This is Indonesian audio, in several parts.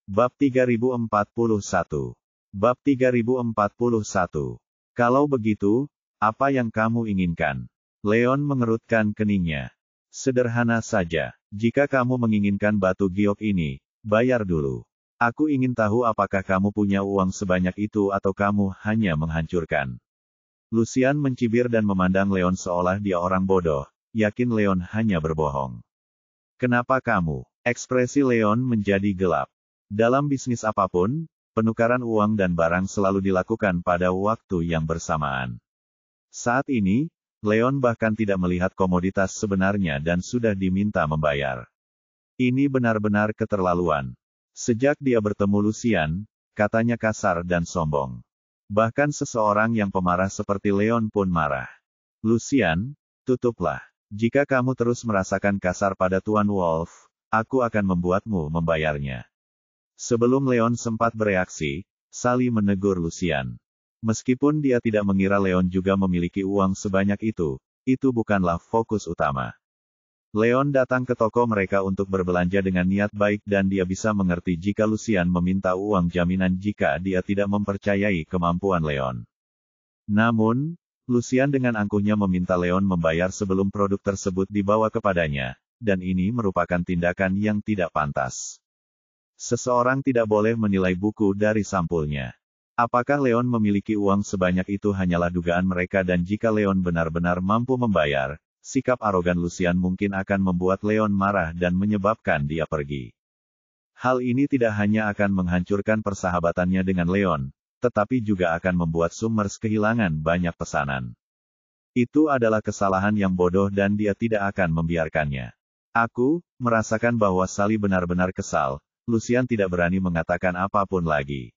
Bab 3041. Bab 3041. Kalau begitu, apa yang kamu inginkan? Leon mengerutkan keningnya. Sederhana saja. Jika kamu menginginkan batu giok ini, bayar dulu. Aku ingin tahu apakah kamu punya uang sebanyak itu atau kamu hanya menghancurkan. Lucian mencibir dan memandang Leon seolah dia orang bodoh, yakin Leon hanya berbohong. Kenapa kamu? Ekspresi Leon menjadi gelap. Dalam bisnis apapun, penukaran uang dan barang selalu dilakukan pada waktu yang bersamaan. Saat ini, Leon bahkan tidak melihat komoditas sebenarnya dan sudah diminta membayar. Ini benar-benar keterlaluan. Sejak dia bertemu Lucian, katanya kasar dan sombong. Bahkan seseorang yang pemarah seperti Leon pun marah. Lucian, tutuplah. Jika kamu terus merasakan kasar pada Tuan Wolf, aku akan membuatmu membayarnya. Sebelum Leon sempat bereaksi, Sally menegur Lucian. Meskipun dia tidak mengira Leon juga memiliki uang sebanyak itu bukanlah fokus utama. Leon datang ke toko mereka untuk berbelanja dengan niat baik dan dia bisa mengerti jika Lucian meminta uang jaminan jika dia tidak mempercayai kemampuan Leon. Namun, Lucian dengan angkuhnya meminta Leon membayar sebelum produk tersebut dibawa kepadanya, dan ini merupakan tindakan yang tidak pantas. Seseorang tidak boleh menilai buku dari sampulnya. Apakah Leon memiliki uang sebanyak itu hanyalah dugaan mereka dan jika Leon benar-benar mampu membayar, sikap arogan Lucian mungkin akan membuat Leon marah dan menyebabkan dia pergi. Hal ini tidak hanya akan menghancurkan persahabatannya dengan Leon, tetapi juga akan membuat Summers kehilangan banyak pesanan. Itu adalah kesalahan yang bodoh dan dia tidak akan membiarkannya. Aku merasakan bahwa Sally benar-benar kesal. Lucian tidak berani mengatakan apapun lagi.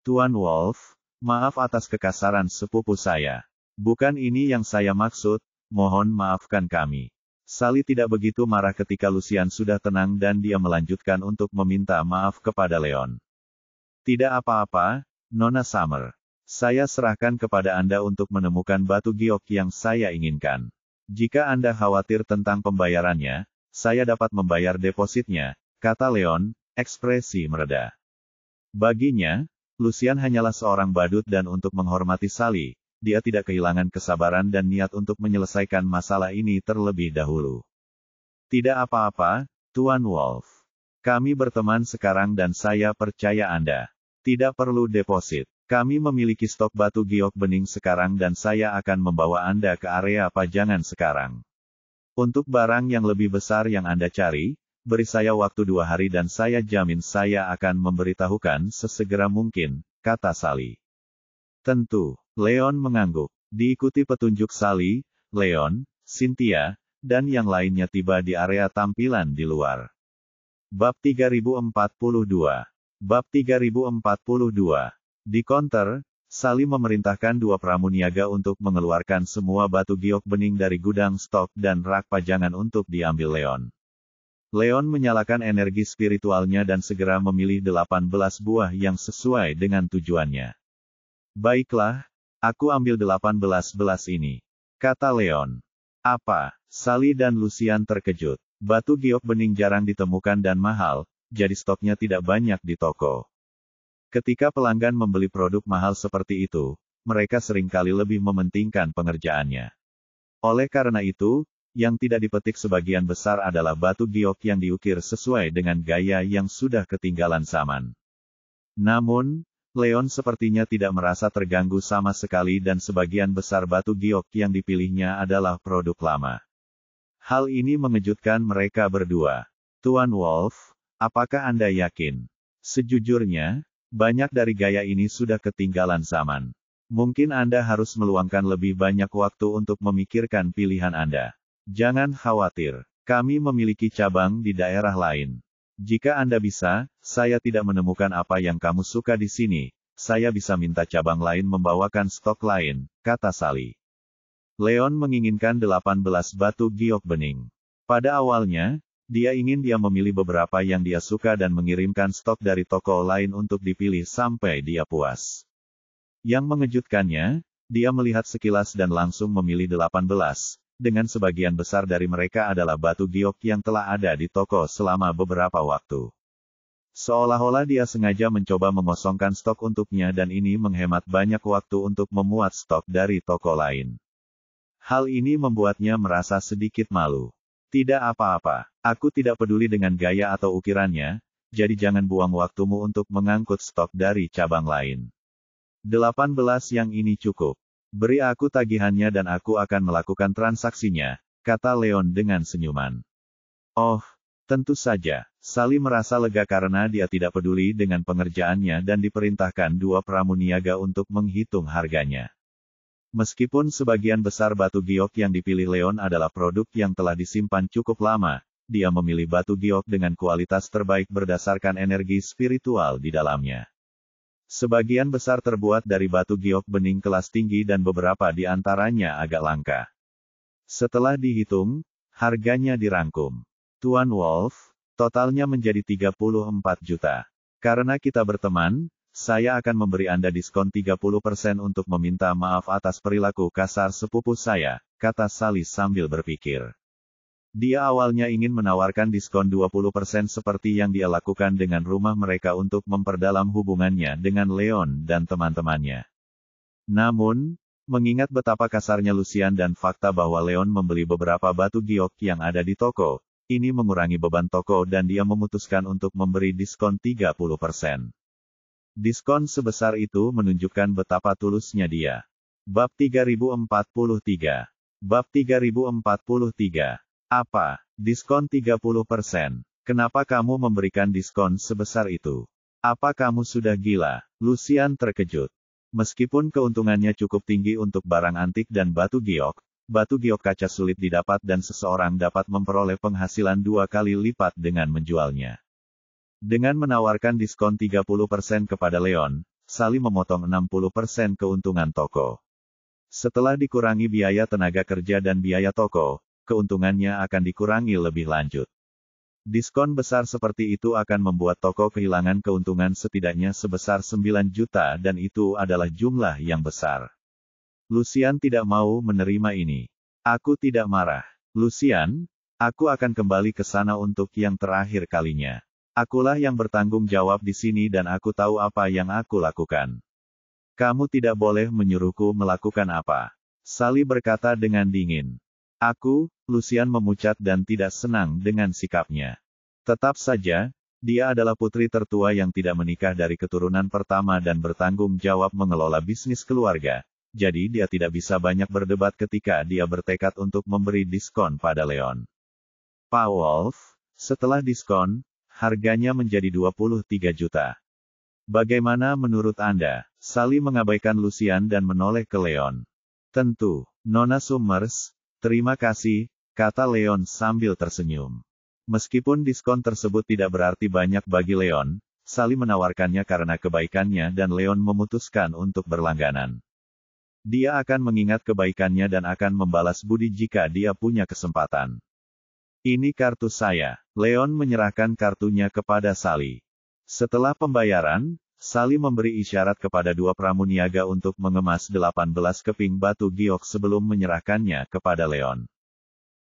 Tuan Wolf, maaf atas kekasaran sepupu saya. Bukan ini yang saya maksud, mohon maafkan kami. Sally tidak begitu marah ketika Lucian sudah tenang dan dia melanjutkan untuk meminta maaf kepada Leon. Tidak apa-apa, Nona Summer. Saya serahkan kepada Anda untuk menemukan batu giok yang saya inginkan. Jika Anda khawatir tentang pembayarannya, saya dapat membayar depositnya, kata Leon. Ekspresi mereda. Baginya, Lucian hanyalah seorang badut dan untuk menghormati Sally, dia tidak kehilangan kesabaran dan niat untuk menyelesaikan masalah ini terlebih dahulu. Tidak apa-apa, Tuan Wolf. Kami berteman sekarang dan saya percaya Anda. Tidak perlu deposit. Kami memiliki stok batu giok bening sekarang dan saya akan membawa Anda ke area pajangan sekarang. Untuk barang yang lebih besar yang Anda cari, beri saya waktu 2 hari dan saya jamin saya akan memberitahukan sesegera mungkin, kata Sally. Tentu, Leon mengangguk. Diikuti petunjuk Sally, Leon, Cynthia, dan yang lainnya tiba di area tampilan di luar. Bab 3042. Bab 3042. Di konter, Sally memerintahkan 2 pramuniaga untuk mengeluarkan semua batu giok bening dari gudang stok dan rak pajangan untuk diambil Leon. Leon menyalakan energi spiritualnya dan segera memilih 18 buah yang sesuai dengan tujuannya. Baiklah, aku ambil 18 ini, kata Leon. Apa? Sally dan Lucian terkejut. Batu giok bening jarang ditemukan dan mahal, jadi stoknya tidak banyak di toko. Ketika pelanggan membeli produk mahal seperti itu, mereka seringkali lebih mementingkan pengerjaannya. Oleh karena itu, yang tidak dipetik sebagian besar adalah batu giok yang diukir sesuai dengan gaya yang sudah ketinggalan zaman. Namun, Leon sepertinya tidak merasa terganggu sama sekali dan sebagian besar batu giok yang dipilihnya adalah produk lama. Hal ini mengejutkan mereka berdua. Tuan Wolf, apakah Anda yakin? Sejujurnya, banyak dari gaya ini sudah ketinggalan zaman. Mungkin Anda harus meluangkan lebih banyak waktu untuk memikirkan pilihan Anda. Jangan khawatir, kami memiliki cabang di daerah lain. Jika Anda bisa, saya tidak menemukan apa yang kamu suka di sini, saya bisa minta cabang lain membawakan stok lain, kata Sally. Leon menginginkan 18 batu giok bening. Pada awalnya, dia memilih beberapa yang dia suka dan mengirimkan stok dari toko lain untuk dipilih sampai dia puas. Yang mengejutkannya, dia melihat sekilas dan langsung memilih 18. Dengan sebagian besar dari mereka adalah batu giok yang telah ada di toko selama beberapa waktu. Seolah-olah dia sengaja mencoba mengosongkan stok untuknya dan ini menghemat banyak waktu untuk memuat stok dari toko lain. Hal ini membuatnya merasa sedikit malu. Tidak apa-apa, aku tidak peduli dengan gaya atau ukirannya, jadi jangan buang waktumu untuk mengangkut stok dari cabang lain. 18 yang ini cukup. Beri aku tagihannya dan aku akan melakukan transaksinya, kata Leon dengan senyuman. Oh, tentu saja. Sally merasa lega karena dia tidak peduli dengan pengerjaannya dan diperintahkan dua pramuniaga untuk menghitung harganya. Meskipun sebagian besar batu giok yang dipilih Leon adalah produk yang telah disimpan cukup lama, dia memilih batu giok dengan kualitas terbaik berdasarkan energi spiritual di dalamnya. Sebagian besar terbuat dari batu giok bening kelas tinggi dan beberapa di antaranya agak langka. Setelah dihitung, harganya dirangkum. Tuan Wolf, totalnya menjadi 34 juta. Karena kita berteman, saya akan memberi Anda diskon 30% untuk meminta maaf atas perilaku kasar sepupu saya, kata Sally sambil berpikir. Dia awalnya ingin menawarkan diskon 20% seperti yang dia lakukan dengan rumah mereka untuk memperdalam hubungannya dengan Leon dan teman-temannya. Namun, mengingat betapa kasarnya Lucian dan fakta bahwa Leon membeli beberapa batu giok yang ada di toko, ini mengurangi beban toko dan dia memutuskan untuk memberi diskon 30%. Diskon sebesar itu menunjukkan betapa tulusnya dia. Bab 3043. Bab 3043. Apa? Diskon 30%. Kenapa kamu memberikan diskon sebesar itu? Apa kamu sudah gila? Lucian terkejut. Meskipun keuntungannya cukup tinggi untuk barang antik dan batu giok kaca sulit didapat dan seseorang dapat memperoleh penghasilan 2 kali lipat dengan menjualnya. Dengan menawarkan diskon 30% kepada Leon, Sally memotong 60% keuntungan toko. Setelah dikurangi biaya tenaga kerja dan biaya toko, keuntungannya akan dikurangi lebih lanjut. Diskon besar seperti itu akan membuat toko kehilangan keuntungan setidaknya sebesar 9 juta dan itu adalah jumlah yang besar. Lucian tidak mau menerima ini. Aku tidak marah. Lucian, aku akan kembali ke sana untuk yang terakhir kalinya. Akulah yang bertanggung jawab di sini dan aku tahu apa yang aku lakukan. Kamu tidak boleh menyuruhku melakukan apa. Sally berkata dengan dingin. Lucian memucat dan tidak senang dengan sikapnya. Tetap saja, dia adalah putri tertua yang tidak menikah dari keturunan pertama dan bertanggung jawab mengelola bisnis keluarga. Jadi dia tidak bisa banyak berdebat ketika dia bertekad untuk memberi diskon pada Leon. Pak Wolf, setelah diskon, harganya menjadi 23 juta. Bagaimana menurut Anda? Sally mengabaikan Lucian dan menoleh ke Leon. Tentu, Nona Summers, terima kasih, kata Leon sambil tersenyum. Meskipun diskon tersebut tidak berarti banyak bagi Leon, Sally menawarkannya karena kebaikannya dan Leon memutuskan untuk berlangganan. Dia akan mengingat kebaikannya dan akan membalas budi jika dia punya kesempatan. Ini kartu saya. Leon menyerahkan kartunya kepada Sally. Setelah pembayaran, Sally memberi isyarat kepada dua pramuniaga untuk mengemas 18 keping batu giok sebelum menyerahkannya kepada Leon.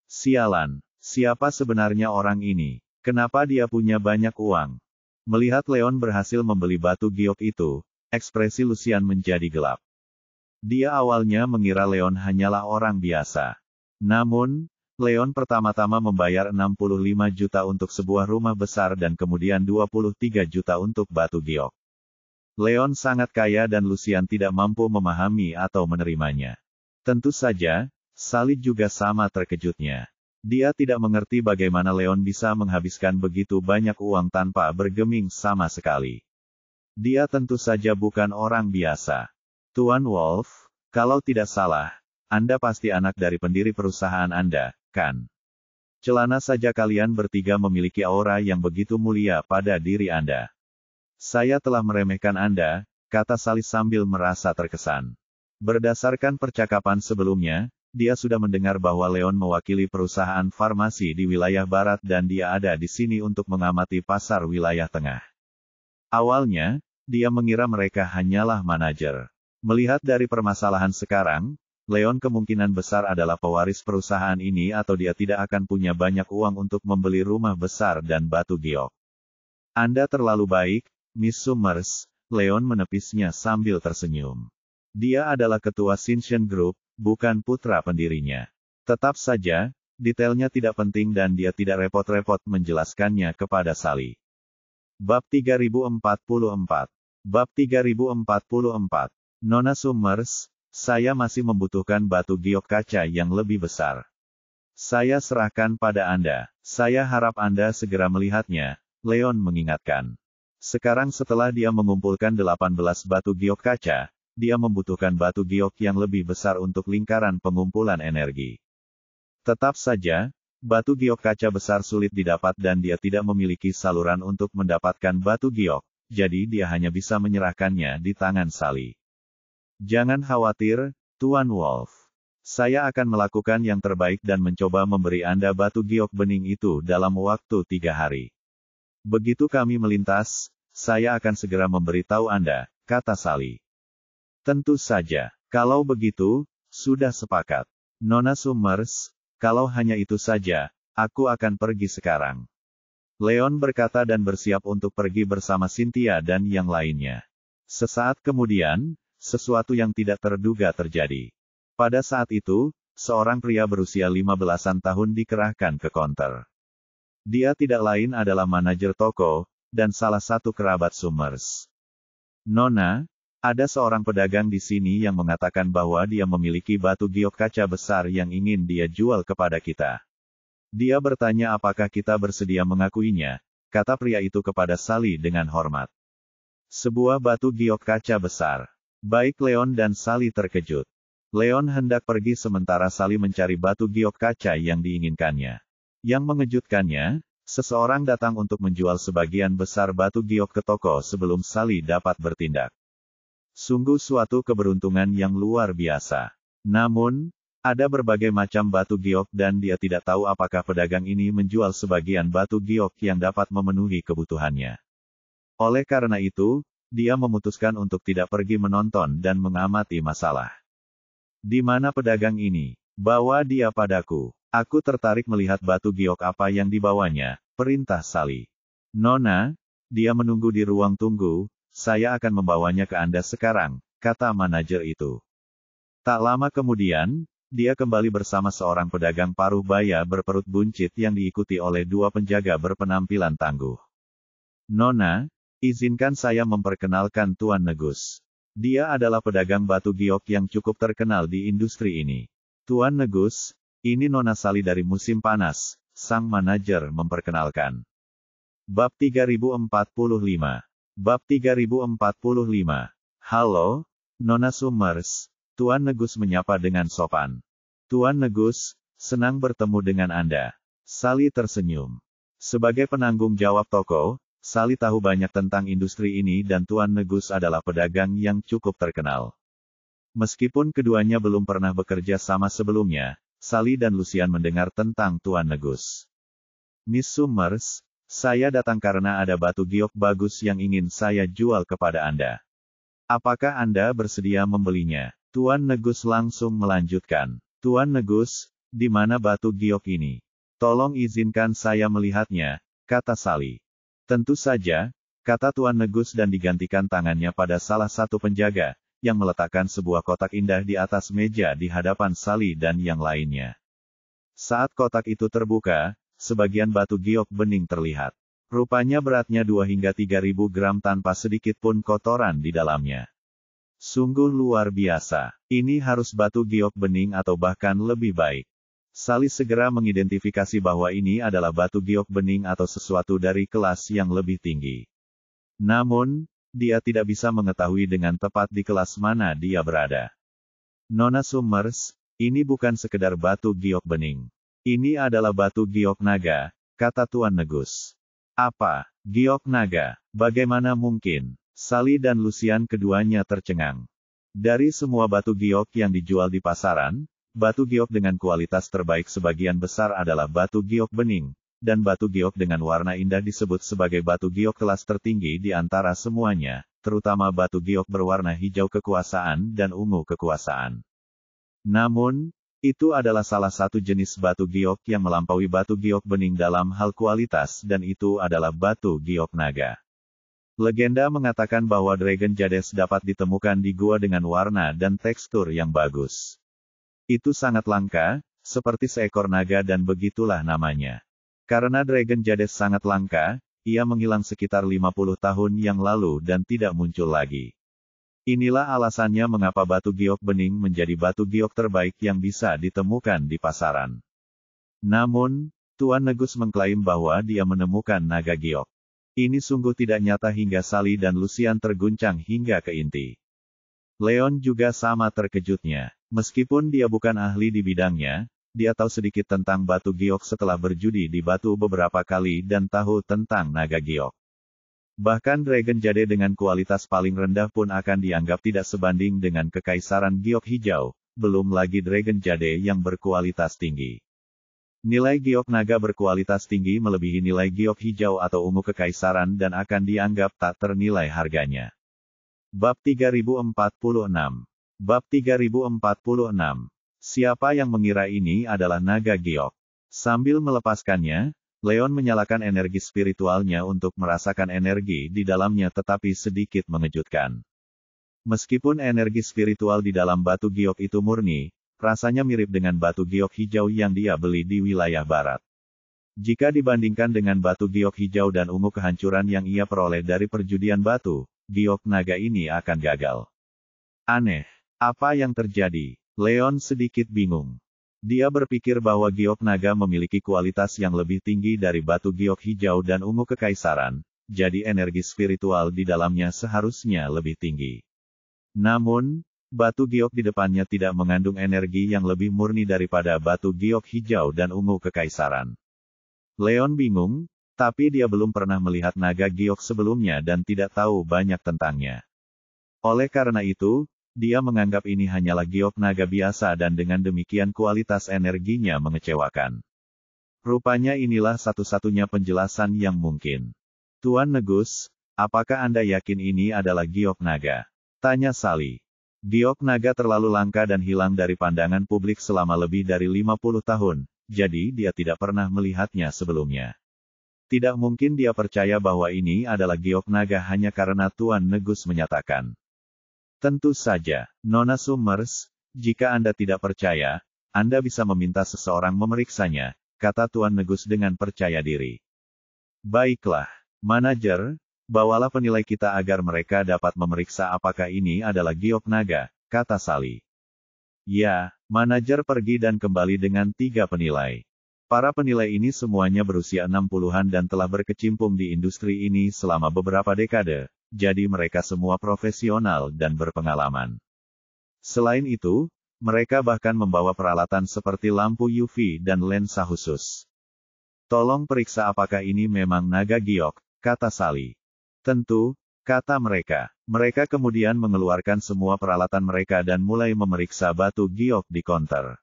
Sialan, siapa sebenarnya orang ini? Kenapa dia punya banyak uang? Melihat Leon berhasil membeli batu giok itu, ekspresi Lucian menjadi gelap. Dia awalnya mengira Leon hanyalah orang biasa. Namun, Leon pertama-tama membayar 65 juta untuk sebuah rumah besar dan kemudian 23 juta untuk batu giok. Leon sangat kaya dan Lucian tidak mampu memahami atau menerimanya. Tentu saja, Sally juga sama terkejutnya. Dia tidak mengerti bagaimana Leon bisa menghabiskan begitu banyak uang tanpa bergeming sama sekali. Dia tentu saja bukan orang biasa. Tuan Wolf, kalau tidak salah, Anda pasti anak dari pendiri perusahaan Anda, kan? Celana saja kalian bertiga memiliki aura yang begitu mulia pada diri Anda. Saya telah meremehkan Anda, kata Sally sambil merasa terkesan. Berdasarkan percakapan sebelumnya, dia sudah mendengar bahwa Leon mewakili perusahaan farmasi di wilayah barat dan dia ada di sini untuk mengamati pasar wilayah tengah. Awalnya, dia mengira mereka hanyalah manajer. Melihat dari permasalahan sekarang, Leon kemungkinan besar adalah pewaris perusahaan ini atau dia tidak akan punya banyak uang untuk membeli rumah besar dan batu giok. Anda terlalu baik, Miss Summers, Leon menepisnya sambil tersenyum. Dia adalah ketua Shinshin Group, bukan putra pendirinya. Tetap saja, detailnya tidak penting dan dia tidak repot-repot menjelaskannya kepada Sally. Bab 3044. Bab 3044. Nona Summers, saya masih membutuhkan batu giok kaca yang lebih besar. Saya serahkan pada Anda. Saya harap Anda segera melihatnya, Leon mengingatkan. Sekarang setelah dia mengumpulkan 18 batu giok kaca, dia membutuhkan batu giok yang lebih besar untuk lingkaran pengumpulan energi. Tetap saja, batu giok kaca besar sulit didapat dan dia tidak memiliki saluran untuk mendapatkan batu giok, jadi dia hanya bisa menyerahkannya di tangan Sally. Jangan khawatir, Tuan Wolf. Saya akan melakukan yang terbaik dan mencoba memberi Anda batu giok bening itu dalam waktu 3 hari. Begitu kami melintas, saya akan segera memberitahu Anda, kata Sally. Tentu saja. Kalau begitu, sudah sepakat. Nona Summers, kalau hanya itu saja, aku akan pergi sekarang. Leon berkata dan bersiap untuk pergi bersama Cynthia dan yang lainnya. Sesaat kemudian, sesuatu yang tidak terduga terjadi. Pada saat itu, seorang pria berusia 15-an tahun dikerahkan ke konter. Dia tidak lain adalah manajer toko, dan salah satu kerabat Summers. Nona, ada seorang pedagang di sini yang mengatakan bahwa dia memiliki batu giok kaca besar yang ingin dia jual kepada kita. Dia bertanya apakah kita bersedia mengakuinya, kata pria itu kepada Sally dengan hormat. Sebuah batu giok kaca besar. Baik Leon dan Sally terkejut. Leon hendak pergi sementara Sally mencari batu giok kaca yang diinginkannya. Yang mengejutkannya, seseorang datang untuk menjual sebagian besar batu giok ke toko sebelum Sally dapat bertindak. Sungguh suatu keberuntungan yang luar biasa. Namun, ada berbagai macam batu giok dan dia tidak tahu apakah pedagang ini menjual sebagian batu giok yang dapat memenuhi kebutuhannya. Oleh karena itu, dia memutuskan untuk tidak pergi menonton dan mengamati masalah. Di mana pedagang ini? Bawa dia padaku. Aku tertarik melihat batu giok apa yang dibawanya, perintah Sally. Nona, dia menunggu di ruang tunggu, saya akan membawanya ke Anda sekarang, kata manajer itu. Tak lama kemudian, dia kembali bersama seorang pedagang paruh baya berperut buncit yang diikuti oleh 2 penjaga berpenampilan tangguh. Nona, izinkan saya memperkenalkan Tuan Negus. Dia adalah pedagang batu giok yang cukup terkenal di industri ini. Tuan Negus, ini Nona Sally dari musim panas, sang manajer memperkenalkan. Bab 3045. Bab 3045. Halo, Nona Summers, Tuan Negus menyapa dengan sopan. Tuan Negus, senang bertemu dengan Anda. Sally tersenyum. Sebagai penanggung jawab toko, Sally tahu banyak tentang industri ini dan Tuan Negus adalah pedagang yang cukup terkenal. Meskipun keduanya belum pernah bekerja sama sebelumnya, Sally dan Lucian mendengar tentang Tuan Negus. Miss Summers, saya datang karena ada batu giok bagus yang ingin saya jual kepada Anda. Apakah Anda bersedia membelinya? Tuan Negus langsung melanjutkan. Tuan Negus, di mana batu giok ini? Tolong izinkan saya melihatnya, kata Sally. Tentu saja, kata Tuan Negus dan digantikan tangannya pada salah satu penjaga, yang meletakkan sebuah kotak indah di atas meja di hadapan Sally dan yang lainnya. Saat kotak itu terbuka, sebagian batu giok bening terlihat. Rupanya beratnya 2 hingga 3.000 gram tanpa sedikit pun kotoran di dalamnya. Sungguh luar biasa. Ini harus batu giok bening atau bahkan lebih baik. Sally segera mengidentifikasi bahwa ini adalah batu giok bening atau sesuatu dari kelas yang lebih tinggi. Namun, dia tidak bisa mengetahui dengan tepat di kelas mana dia berada. Nona Summers, ini bukan sekedar batu giok bening. Ini adalah batu giok naga, kata Tuan Negus. Apa? Giok naga? Bagaimana mungkin? Sally dan Lucian keduanya tercengang. Dari semua batu giok yang dijual di pasaran, batu giok dengan kualitas terbaik sebagian besar adalah batu giok bening, dan batu giok dengan warna indah disebut sebagai batu giok kelas tertinggi di antara semuanya, terutama batu giok berwarna hijau kekuasaan dan ungu kekuasaan. Namun, Itu adalah salah satu jenis batu giok yang melampaui batu giok bening dalam hal kualitas dan itu adalah batu giok naga. Legenda mengatakan bahwa Dragon Jades dapat ditemukan di gua dengan warna dan tekstur yang bagus. Itu sangat langka, seperti seekor naga dan begitulah namanya. Karena Dragon Jades sangat langka, ia menghilang sekitar 50 tahun yang lalu dan tidak muncul lagi. Inilah alasannya mengapa batu giok bening menjadi batu giok terbaik yang bisa ditemukan di pasaran. Namun, Tuan Negus mengklaim bahwa dia menemukan naga giok. Ini sungguh tidak nyata hingga Sally dan Lucian terguncang hingga ke inti. Leon juga sama terkejutnya. Meskipun dia bukan ahli di bidangnya, dia tahu sedikit tentang batu giok setelah berjudi di batu beberapa kali dan tahu tentang naga giok. Bahkan Dragon Jade dengan kualitas paling rendah pun akan dianggap tidak sebanding dengan kekaisaran giok hijau, belum lagi Dragon Jade yang berkualitas tinggi. Nilai giok naga berkualitas tinggi melebihi nilai giok hijau atau ungu kekaisaran dan akan dianggap tak ternilai harganya. Bab 3046. Bab 3046. Siapa yang mengira ini adalah naga giok? Sambil melepaskannya, Leon menyalakan energi spiritualnya untuk merasakan energi di dalamnya tetapi sedikit mengejutkan. Meskipun energi spiritual di dalam batu giok itu murni, rasanya mirip dengan batu giok hijau yang dia beli di wilayah barat. Jika dibandingkan dengan batu giok hijau dan ungu kehancuran yang ia peroleh dari perjudian batu, giok naga ini akan gagal. Aneh, apa yang terjadi? Leon sedikit bingung. Dia berpikir bahwa giok naga memiliki kualitas yang lebih tinggi dari batu giok hijau dan ungu kekaisaran, jadi energi spiritual di dalamnya seharusnya lebih tinggi. Namun, batu giok di depannya tidak mengandung energi yang lebih murni daripada batu giok hijau dan ungu kekaisaran. Leon bingung, tapi dia belum pernah melihat naga giok sebelumnya dan tidak tahu banyak tentangnya. Oleh karena itu, dia menganggap ini hanyalah giok naga biasa dan dengan demikian kualitas energinya mengecewakan. Rupanya inilah satu-satunya penjelasan yang mungkin. Tuan Negus, apakah Anda yakin ini adalah giok naga? Tanya Sally. Giok naga terlalu langka dan hilang dari pandangan publik selama lebih dari 50 tahun, jadi dia tidak pernah melihatnya sebelumnya. Tidak mungkin dia percaya bahwa ini adalah giok naga hanya karena Tuan Negus menyatakan. Tentu saja, Nona Summers, jika Anda tidak percaya, Anda bisa meminta seseorang memeriksanya, kata Tuan Negus dengan percaya diri. Baiklah, manajer, bawalah penilai kita agar mereka dapat memeriksa apakah ini adalah giok naga, kata Sally. Ya, manajer pergi dan kembali dengan 3 penilai. Para penilai ini semuanya berusia 60-an dan telah berkecimpung di industri ini selama beberapa dekade. Jadi mereka semua profesional dan berpengalaman. Selain itu, mereka bahkan membawa peralatan seperti lampu UV dan lensa khusus. Tolong periksa apakah ini memang naga giok, kata Sally. Tentu, kata mereka. Mereka kemudian mengeluarkan semua peralatan mereka dan mulai memeriksa batu giok di konter.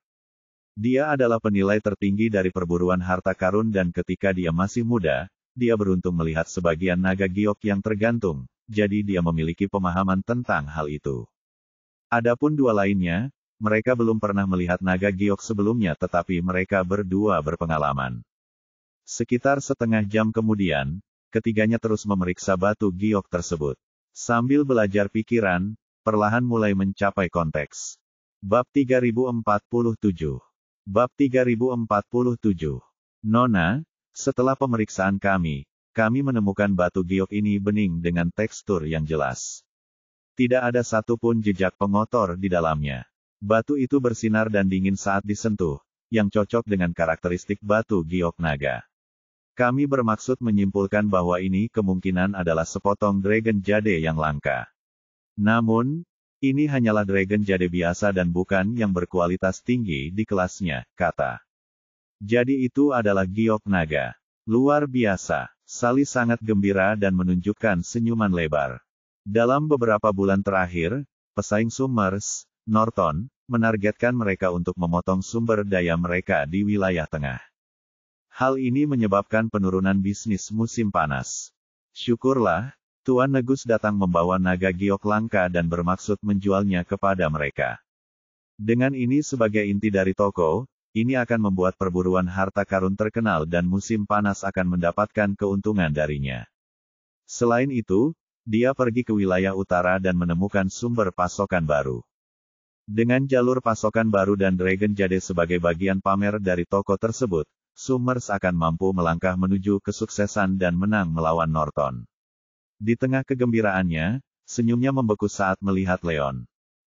Dia adalah penilai tertinggi dari perburuan harta karun dan ketika dia masih muda, dia beruntung melihat sebagian naga giok yang tergantung. Jadi dia memiliki pemahaman tentang hal itu. Adapun 2 lainnya, mereka belum pernah melihat naga giok sebelumnya tetapi mereka berdua berpengalaman. Sekitar setengah jam kemudian, ketiganya terus memeriksa batu giok tersebut. Sambil belajar pikiran, perlahan mulai mencapai konteks. Bab 3047. Bab 3047. Nona, setelah pemeriksaan kami menemukan batu giok ini bening dengan tekstur yang jelas. Tidak ada satupun jejak pengotor di dalamnya. Batu itu bersinar dan dingin saat disentuh, yang cocok dengan karakteristik batu giok naga. Kami bermaksud menyimpulkan bahwa ini kemungkinan adalah sepotong Dragon Jade yang langka. Namun, ini hanyalah Dragon Jade biasa dan bukan yang berkualitas tinggi di kelasnya, kata. Jadi itu adalah giok naga. Luar biasa. Sally sangat gembira dan menunjukkan senyuman lebar. Dalam beberapa bulan terakhir, pesaing Summers, Norton, menargetkan mereka untuk memotong sumber daya mereka di wilayah tengah. Hal ini menyebabkan penurunan bisnis musim panas. Syukurlah, Tuan Negus datang membawa naga giok langka dan bermaksud menjualnya kepada mereka. Dengan ini sebagai inti dari toko, ini akan membuat perburuan harta karun terkenal dan musim panas akan mendapatkan keuntungan darinya. Selain itu, dia pergi ke wilayah utara dan menemukan sumber pasokan baru. Dengan jalur pasokan baru dan Dragon Jade sebagai bagian pamer dari toko tersebut, Summers akan mampu melangkah menuju kesuksesan dan menang melawan Norton. Di tengah kegembiraannya, senyumnya membeku saat melihat Leon.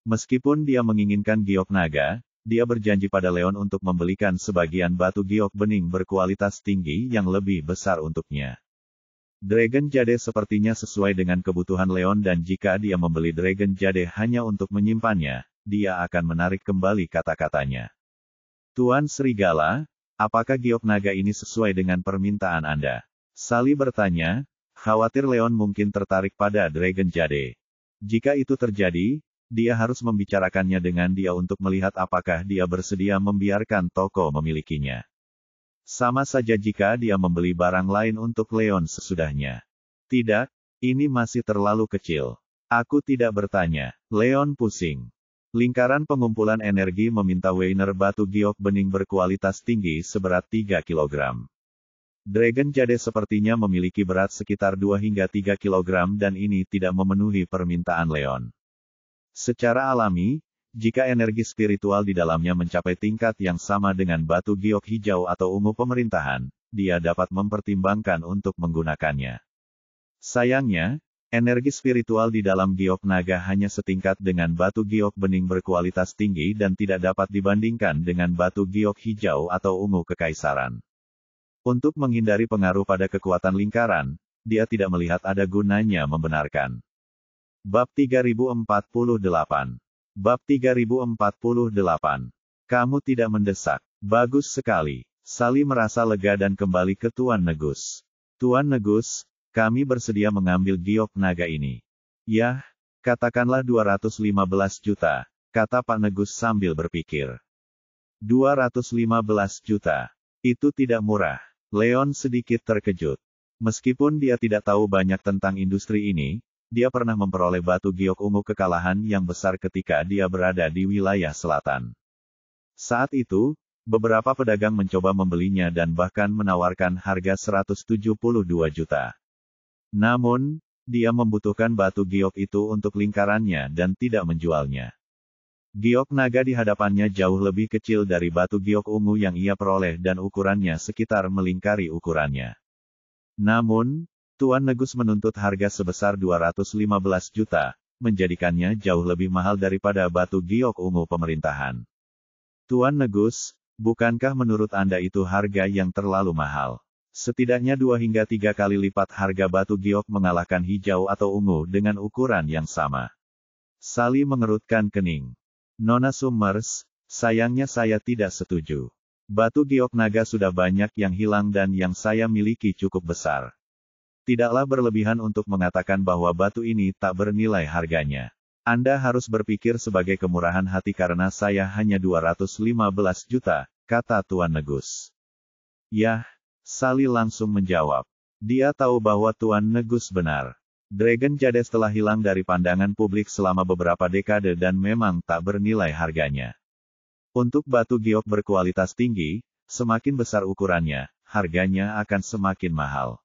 Meskipun dia menginginkan giok naga, dia berjanji pada Leon untuk membelikan sebagian batu giok bening berkualitas tinggi yang lebih besar untuknya. Dragon Jade sepertinya sesuai dengan kebutuhan Leon dan jika dia membeli Dragon Jade hanya untuk menyimpannya, dia akan menarik kembali kata-katanya. Tuan Serigala, apakah giok naga ini sesuai dengan permintaan Anda? Sally bertanya, khawatir Leon mungkin tertarik pada Dragon Jade. Jika itu terjadi, dia harus membicarakannya dengan dia untuk melihat apakah dia bersedia membiarkan toko memilikinya. Sama saja jika dia membeli barang lain untuk Leon sesudahnya. Tidak, ini masih terlalu kecil. Aku tidak bertanya. Leon pusing. Lingkaran pengumpulan energi meminta Weiner batu giok bening berkualitas tinggi seberat 3 kg. Dragon Jade sepertinya memiliki berat sekitar 2 hingga 3 kg dan ini tidak memenuhi permintaan Leon. Secara alami, jika energi spiritual di dalamnya mencapai tingkat yang sama dengan batu giok hijau atau ungu pemerintahan, dia dapat mempertimbangkan untuk menggunakannya. Sayangnya, energi spiritual di dalam giok naga hanya setingkat dengan batu giok bening berkualitas tinggi dan tidak dapat dibandingkan dengan batu giok hijau atau ungu kekaisaran. Untuk menghindari pengaruh pada kekuatan lingkaran, dia tidak melihat ada gunanya membenarkan. Bab 3048. Bab 3048. Kamu tidak mendesak. Bagus sekali. Sally merasa lega dan kembali ke Tuan Negus. Tuan Negus, kami bersedia mengambil giok naga ini. Yah, katakanlah 215 juta, kata Pak Negus sambil berpikir. 215 juta. Itu tidak murah. Leon sedikit terkejut. Meskipun dia tidak tahu banyak tentang industri ini, dia pernah memperoleh batu giok ungu kekalahan yang besar ketika dia berada di wilayah selatan. Saat itu, beberapa pedagang mencoba membelinya dan bahkan menawarkan harga 172 juta. Namun, dia membutuhkan batu giok itu untuk lingkarannya dan tidak menjualnya. Giok naga di hadapannya jauh lebih kecil dari batu giok ungu yang ia peroleh dan ukurannya sekitar melingkari ukurannya. Namun, Tuan Negus menuntut harga sebesar 215 juta, menjadikannya jauh lebih mahal daripada batu giok ungu pemerintahan. Tuan Negus, bukankah menurut Anda itu harga yang terlalu mahal? Setidaknya 2 hingga 3 kali lipat harga batu giok mengalahkan hijau atau ungu dengan ukuran yang sama. Sally mengerutkan kening. Nona Summers, sayangnya saya tidak setuju. Batu giok naga sudah banyak yang hilang dan yang saya miliki cukup besar. Tidaklah berlebihan untuk mengatakan bahwa batu ini tak bernilai harganya. Anda harus berpikir sebagai kemurahan hati karena saya hanya 215 juta, kata Tuan Negus. Yah, Sally langsung menjawab. Dia tahu bahwa Tuan Negus benar. Dragon Jade telah hilang dari pandangan publik selama beberapa dekade dan memang tak bernilai harganya. Untuk batu giok berkualitas tinggi, semakin besar ukurannya, harganya akan semakin mahal.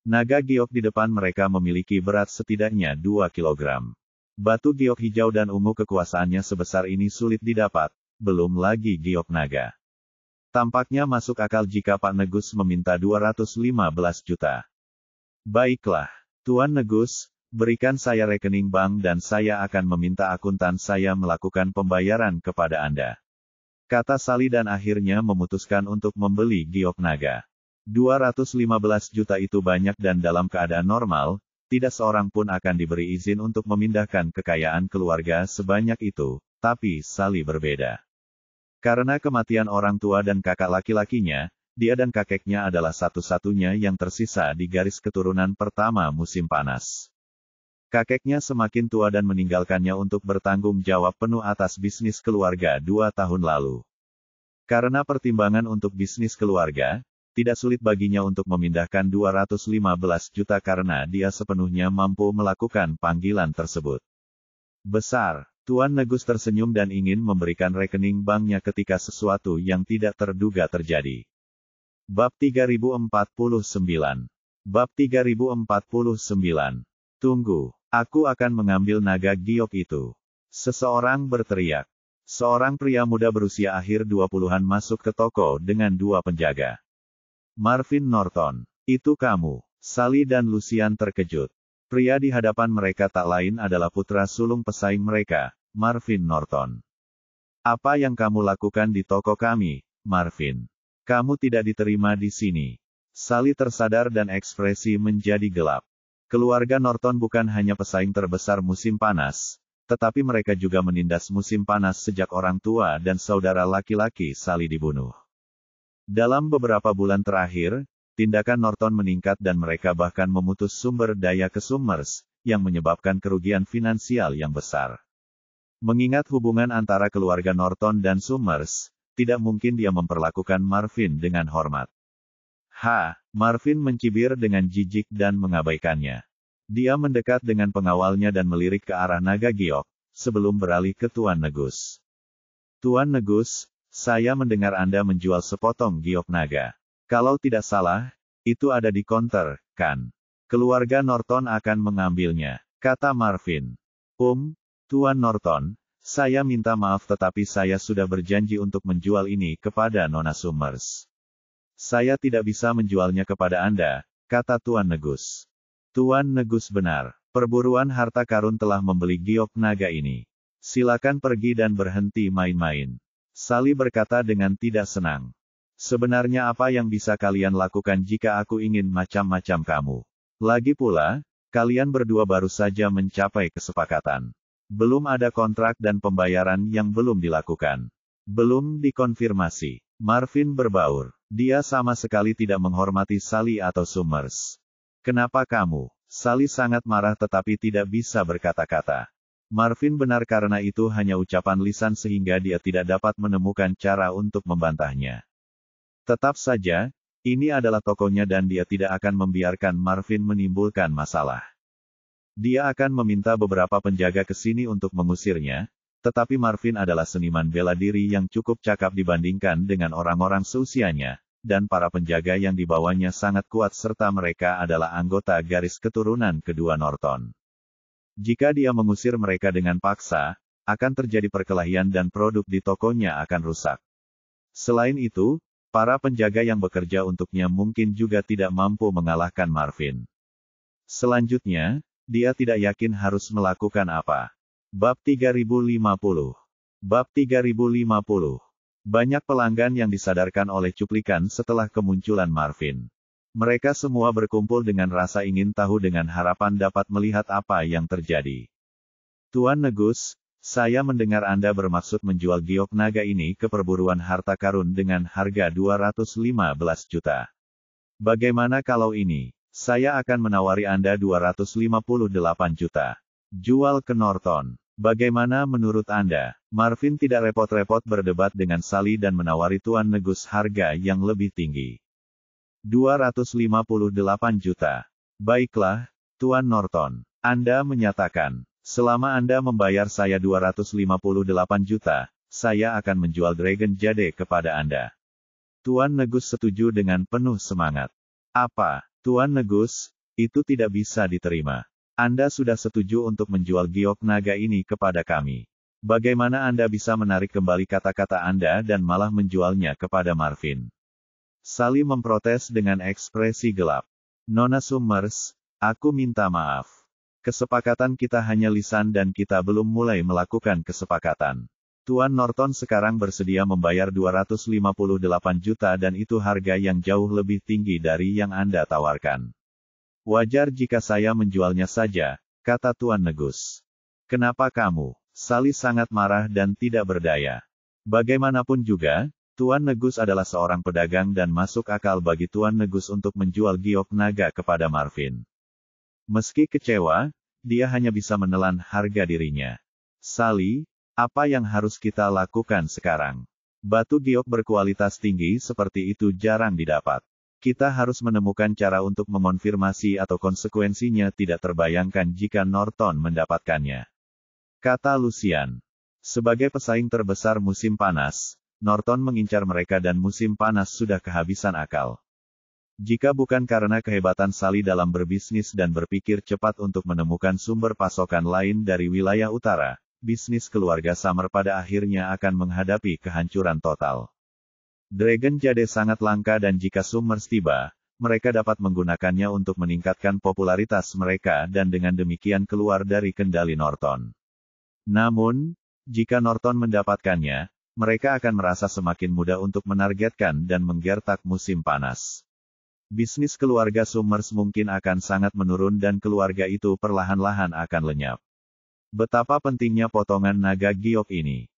Naga giok di depan mereka memiliki berat setidaknya 2 kg. Batu giok hijau dan ungu kekuasaannya sebesar ini sulit didapat, belum lagi giok naga. Tampaknya masuk akal jika Pak Negus meminta 215 juta. Baiklah, Tuan Negus, berikan saya rekening bank dan saya akan meminta akuntan saya melakukan pembayaran kepada Anda. Kata Sally dan akhirnya memutuskan untuk membeli giok naga. 215 juta itu banyak dan dalam keadaan normal, tidak seorang pun akan diberi izin untuk memindahkan kekayaan keluarga sebanyak itu, tapi Sally berbeda. Karena kematian orang tua dan kakak laki-lakinya, dia dan kakeknya adalah satu-satunya yang tersisa di garis keturunan pertama musim panas. Kakeknya semakin tua dan meninggalkannya untuk bertanggung jawab penuh atas bisnis keluarga 2 tahun lalu. Karena pertimbangan untuk bisnis keluarga, tidak sulit baginya untuk memindahkan 215 juta karena dia sepenuhnya mampu melakukan panggilan tersebut. Besar, Tuan Negus tersenyum dan ingin memberikan rekening banknya ketika sesuatu yang tidak terduga terjadi. Bab 3049. Bab 3049. Tunggu, aku akan mengambil naga giok itu. Seseorang berteriak. Seorang pria muda berusia akhir 20-an masuk ke toko dengan dua penjaga. Marvin Norton, itu kamu. Sally dan Lucian terkejut. Pria di hadapan mereka tak lain adalah putra sulung pesaing mereka, Marvin Norton. Apa yang kamu lakukan di toko kami, Marvin? Kamu tidak diterima di sini. Sally tersadar dan ekspresi menjadi gelap. Keluarga Norton bukan hanya pesaing terbesar musim panas, tetapi mereka juga menindas musim panas sejak orang tua dan saudara laki-laki Sally dibunuh. Dalam beberapa bulan terakhir, tindakan Norton meningkat dan mereka bahkan memutus sumber daya ke Summers, yang menyebabkan kerugian finansial yang besar. Mengingat hubungan antara keluarga Norton dan Summers, tidak mungkin dia memperlakukan Marvin dengan hormat. Marvin mencibir dengan jijik dan mengabaikannya. Dia mendekat dengan pengawalnya dan melirik ke arah naga giok, sebelum beralih ke Tuan Negus. Tuan Negus, saya mendengar Anda menjual sepotong giok naga. Kalau tidak salah, itu ada di konter, kan? Keluarga Norton akan mengambilnya, kata Marvin. Tuan Norton, saya minta maaf tetapi saya sudah berjanji untuk menjual ini kepada Nona Summers. Saya tidak bisa menjualnya kepada Anda, kata Tuan Negus. Tuan Negus benar. Perburuan harta karun telah membeli giok naga ini. Silakan pergi dan berhenti main-main. Sally berkata dengan tidak senang. Sebenarnya apa yang bisa kalian lakukan jika aku ingin macam-macam kamu? Lagi pula, kalian berdua baru saja mencapai kesepakatan. Belum ada kontrak dan pembayaran yang belum dilakukan. Belum dikonfirmasi. Marvin berbaur. Dia sama sekali tidak menghormati Sally atau Summers. Kenapa kamu? Sally sangat marah tetapi tidak bisa berkata-kata. Marvin benar karena itu hanya ucapan lisan sehingga dia tidak dapat menemukan cara untuk membantahnya. Tetap saja, ini adalah tokonya dan dia tidak akan membiarkan Marvin menimbulkan masalah. Dia akan meminta beberapa penjaga ke sini untuk mengusirnya, tetapi Marvin adalah seniman bela diri yang cukup cakap dibandingkan dengan orang-orang seusianya, dan para penjaga yang dibawanya sangat kuat serta mereka adalah anggota garis keturunan kedua Norton. Jika dia mengusir mereka dengan paksa, akan terjadi perkelahian dan produk di tokonya akan rusak. Selain itu, para penjaga yang bekerja untuknya mungkin juga tidak mampu mengalahkan Marvin. Selanjutnya, dia tidak yakin harus melakukan apa. Bab 3050. Bab 3050. Banyak pelanggan yang disadarkan oleh cuplikan setelah kemunculan Marvin. Mereka semua berkumpul dengan rasa ingin tahu dengan harapan dapat melihat apa yang terjadi. Tuan Negus, saya mendengar Anda bermaksud menjual giok naga ini ke perburuan harta karun dengan harga 215 juta. Bagaimana kalau ini? Saya akan menawari Anda 258 juta. Jual ke Norton. Bagaimana menurut Anda? Marvin tidak repot-repot berdebat dengan Sally dan menawari Tuan Negus harga yang lebih tinggi. 258 juta. Baiklah, Tuan Norton. Anda menyatakan, selama Anda membayar saya 258 juta, saya akan menjual Dragon Jade kepada Anda. Tuan Negus setuju dengan penuh semangat. Apa? Tuan Negus, itu tidak bisa diterima. Anda sudah setuju untuk menjual giok naga ini kepada kami. Bagaimana Anda bisa menarik kembali kata-kata Anda dan malah menjualnya kepada Marvin? Sally memprotes dengan ekspresi gelap. Nona Summers, aku minta maaf. Kesepakatan kita hanya lisan dan kita belum mulai melakukan kesepakatan. Tuan Norton sekarang bersedia membayar 258 juta dan itu harga yang jauh lebih tinggi dari yang Anda tawarkan. Wajar jika saya menjualnya saja, kata Tuan Negus. Kenapa kamu? Sally sangat marah dan tidak berdaya. Bagaimanapun juga, Tuan Negus adalah seorang pedagang dan masuk akal bagi Tuan Negus untuk menjual giok naga kepada Marvin. Meski kecewa, dia hanya bisa menelan harga dirinya. Sally, apa yang harus kita lakukan sekarang? Batu giok berkualitas tinggi seperti itu jarang didapat. Kita harus menemukan cara untuk mengonfirmasi atau konsekuensinya tidak terbayangkan jika Norton mendapatkannya. kata Lucian. Sebagai pesaing terbesar musim panas, Norton mengincar mereka dan musim panas sudah kehabisan akal. Jika bukan karena kehebatan Sally dalam berbisnis dan berpikir cepat untuk menemukan sumber pasokan lain dari wilayah utara, bisnis keluarga Summer pada akhirnya akan menghadapi kehancuran total. Dragon Jade sangat langka dan jika Summers tiba, mereka dapat menggunakannya untuk meningkatkan popularitas mereka dan dengan demikian keluar dari kendali Norton. Namun, jika Norton mendapatkannya, mereka akan merasa semakin mudah untuk menargetkan dan menggertak musim panas. Bisnis keluarga Summers mungkin akan sangat menurun dan keluarga itu perlahan-lahan akan lenyap. Betapa pentingnya potongan naga giok ini.